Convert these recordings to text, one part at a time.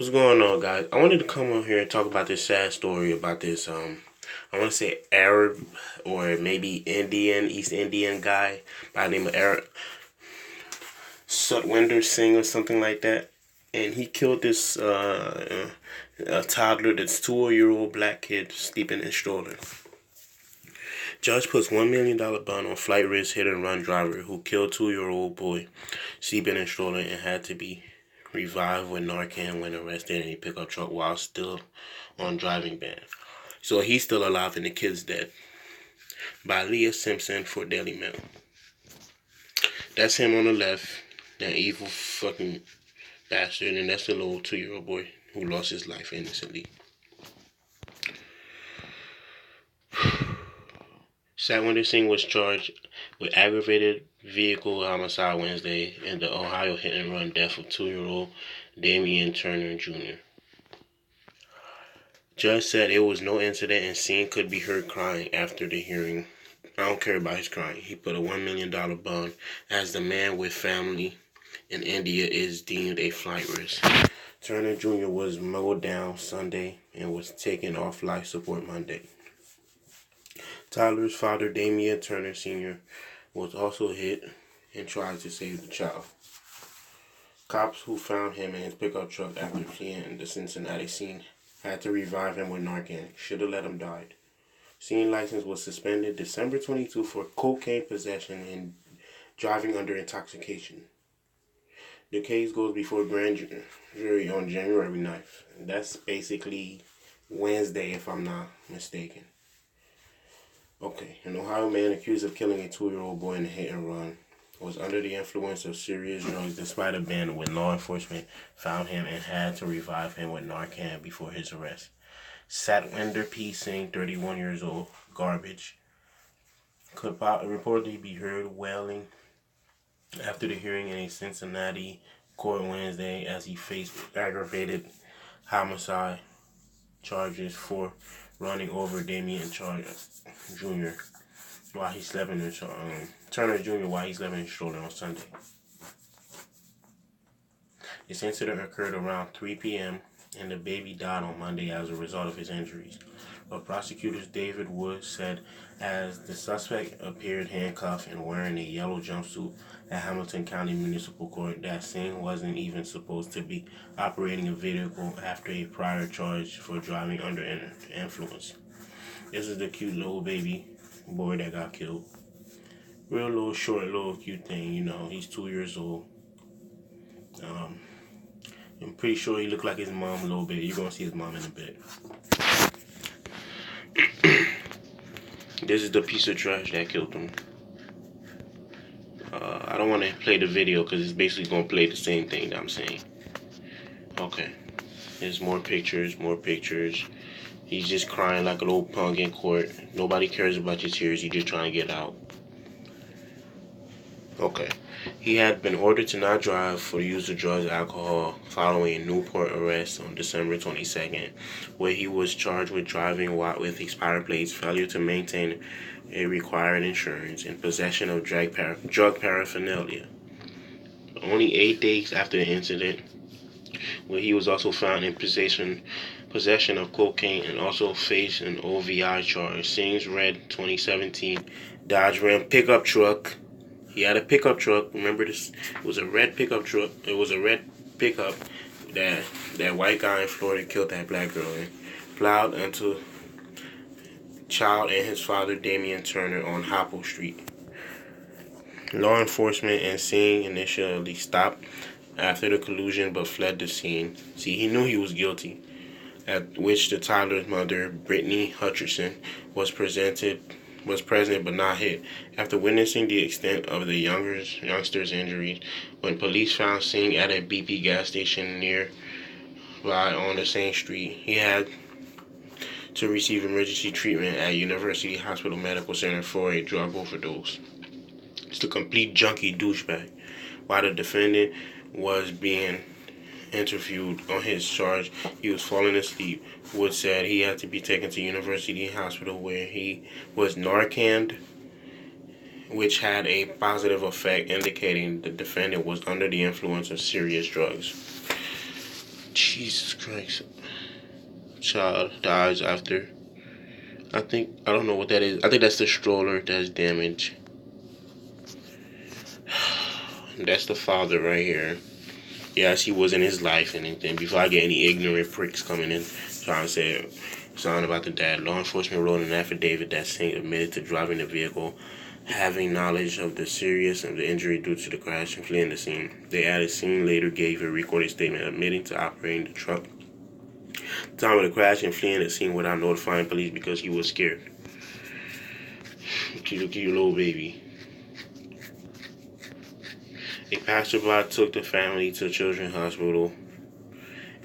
What's going on, guys? I wanted to come on here and talk about this sad story about this I want to say Arab or maybe Indian, East Indian guy by the name of Arab Sutwinder Singh or something like that, and he killed this a toddler, this 2-year-old black kid sleeping in a stroller. Judge puts $1 million bond on flight risk hit and run driver who killed 2-year-old boy sleeping in a stroller and had to be revived with Narcan when arrested in a pickup truck while still on driving ban. So he's still alive and the kid's dead. By Leah Simpson for Daily Mail. That's him on the left, that evil fucking bastard, and that's the little 2-year-old boy who lost his life innocently. Satwinder Singh was charged with aggravated vehicle homicide Wednesday in the Ohio hit-and-run death of 2-year-old Damian Turner Jr. Judge said it was no incident and Singh could be heard crying after the hearing. I don't care about his crying. He put a $1 million bond as the man with family in India is deemed a flight risk. Turner Jr. was mowed down Sunday and was taken off life support Monday. Tyler's father, Damian Turner Sr., was also hit and tried to save the child. Cops who found him in his pickup truck after fleeing the Cincinnati scene had to revive him with Narcan. Should have let him die. Scene license was suspended December 22 for cocaine possession and driving under intoxication. The case goes before grand jury on January 9th. That's basically Wednesday, if I'm not mistaken. Okay, an Ohio man accused of killing a 2-year-old boy in a hit and run was under the influence of serious drugs despite a ban when law enforcement found him and had to revive him with Narcan before his arrest. Satwinder P. Singh, 31 years old, garbage, could reportedly be heard wailing after the hearing in a Cincinnati court Wednesday as he faced aggravated homicide charges for running over Damian Jr. while he slept in his Turner Jr. while he slept in his stroller on Sunday. This incident occurred around 3 p.m. and the baby died on Monday as a result of his injuries. But prosecutors David Wood said as the suspect appeared handcuffed and wearing a yellow jumpsuit at Hamilton County Municipal Court that Singh wasn't even supposed to be operating a vehicle after a prior charge for driving under influence. This is the cute little baby boy that got killed. Real little short, little cute thing, you know. He's 2 years old. I'm pretty sure he looked like his mom a little bit. You're gonna see his mom in a bit. This is the piece of trash that killed him. I don't want to play the video because it's basically going to play the same thing that I'm saying. Okay. There's more pictures, more pictures. He's just crying like a little punk in court. Nobody cares about your tears. You're just trying to get out. Okay. He had been ordered to not drive for the use of drugs and alcohol following a Newport arrest on December 22nd, where he was charged with driving with expired plates, failure to maintain a required insurance, and possession of drug paraphernalia. Only 8 days after the incident, where he was also found in possession of cocaine and also faced an OVI charge. Singh's red 2017 Dodge Ram pickup truck. He had a pickup truck. Remember this? It was a red pickup truck. It was a red pickup that white guy in Florida killed that black girl in. Plowed into child and his father, Damian Turner, on Hopple Street. Law enforcement and Singh initially stopped after the collision but fled the scene. See, he knew he was guilty, at which the toddler's mother, Brittany Hutcherson, was present but not hit. After witnessing the extent of the youngster's injuries, when police found Singh at a BP gas station nearby on the same street, he had to receive emergency treatment at University Hospital Medical Center for a drug overdose. It's a complete junkie douchebag. While the defendant was being interviewed on his charge, he was falling asleep. Wood said he had to be taken to University Hospital where he was Narcaned, which had a positive effect indicating the defendant was under the influence of serious drugs. Jesus Christ. Child dies after. I don't know what that is. I think that's the stroller that's damaged. That's the father right here. Yes, he was in his life and anything. Before I get any ignorant pricks coming in trying to say something about the dad, law enforcement wrote an affidavit that Singh admitted to driving the vehicle, having knowledge of the serious of the injury due to the crash and fleeing the scene. They added Singh later gave a recorded statement admitting to operating the truck at the time of the crash and fleeing the scene without notifying police because he was scared. Look at your little baby. A passerby took the family to Children's Hospital,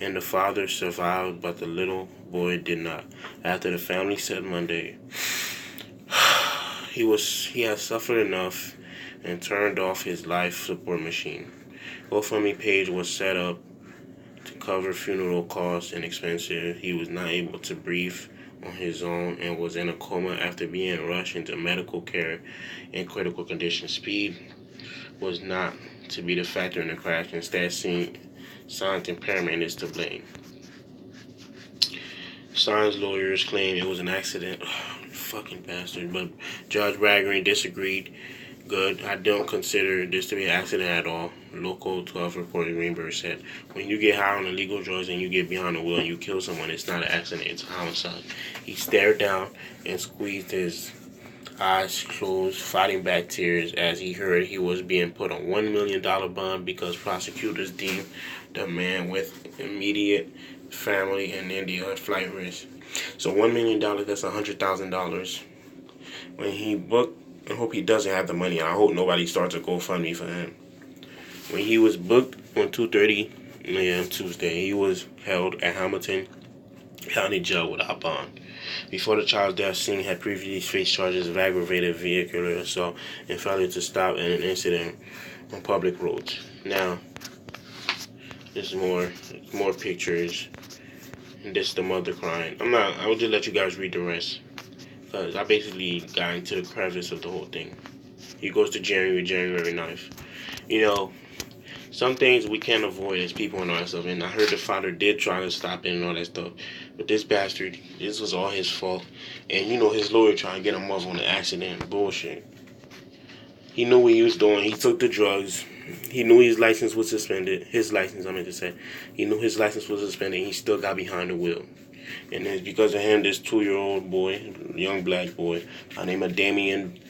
and the father survived, but the little boy did not. After the family said Monday, he had suffered enough and turned off his life support machine. GoFundMe page was set up to cover funeral costs and expenses. He was not able to breathe on his own and was in a coma after being rushed into medical care in critical condition. Speed was not to be the factor in the crash. Instead, Sign's impairment is to blame. Sign's lawyers claim it was an accident. Fucking bastard. But Judge Raggreen disagreed. Good. I don't consider this to be an accident at all. Local 12 reporter Greenberg said, when you get high on illegal drugs and you get behind the wheel and you kill someone, it's not an accident, it's a homicide. He stared down and squeezed his eyes closed, fighting back tears as he heard he was being put on $1 million bond because prosecutors deemed the man with immediate family in India at flight risk. So $1 million, that's $100,000. When he booked, I hope he doesn't have the money. I hope nobody starts a GoFundMe for him. When he was booked on 2:30 a.m. Tuesday, he was held at Hamilton County Jail without bond. Before the child's death, Singh had previously faced charges of aggravated vehicular assault and failure to stop in an incident on public roads. Now, there's more pictures, and this is the mother crying. I will just let you guys read the rest, because I basically got into the crevice of the whole thing. He goes to January 9th. You know, some things we can't avoid as people and all that stuff. And I heard the father did try to stop it and all that stuff. But this bastard, this was all his fault. And you know, his lawyer trying to get him off on the accident. Bullshit. He knew what he was doing. He took the drugs. He knew his license was suspended. His license, I meant to say. He knew his license was suspended. And he still got behind the wheel. And it's because of him, this 2-year-old boy, young black boy, by the name of Damian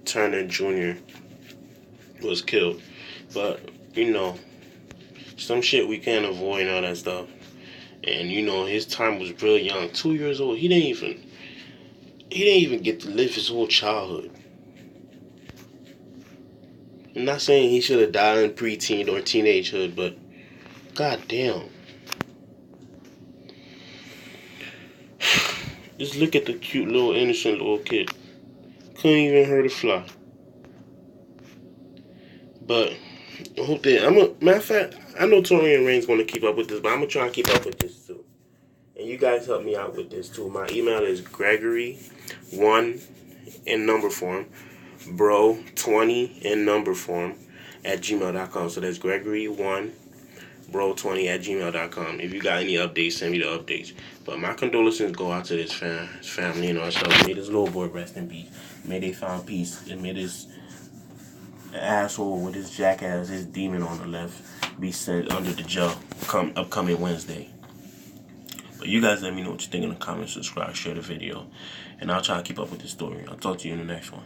Turner Jr. was killed. But, you know, some shit we can't avoid and all that stuff. And, you know, his time was real young. 2 years old. He didn't even get to live his whole childhood. I'm not saying he should have died in preteen or teenagehood, but goddamn. Just look at the cute little innocent little kid. Couldn't even hurt a fly. But I hope that matter of fact, I know Torian Rain's gonna keep up with this, but I'm gonna try and keep up with this too. And you guys help me out with this too. My email is Gregory1 in number form, bro20 in number form at gmail.com. So that's Gregory1 bro20 at gmail.com. If you got any updates, send me the updates. But my condolences go out to this family and all that stuff. May this little boy rest in peace. May they find peace. And may this asshole with his jackass, his demon on the left, be sent under the jail upcoming Wednesday. But you guys let me know what you think in the comments, subscribe, share the video, and I'll try to keep up with this story. I'll talk to you in the next one.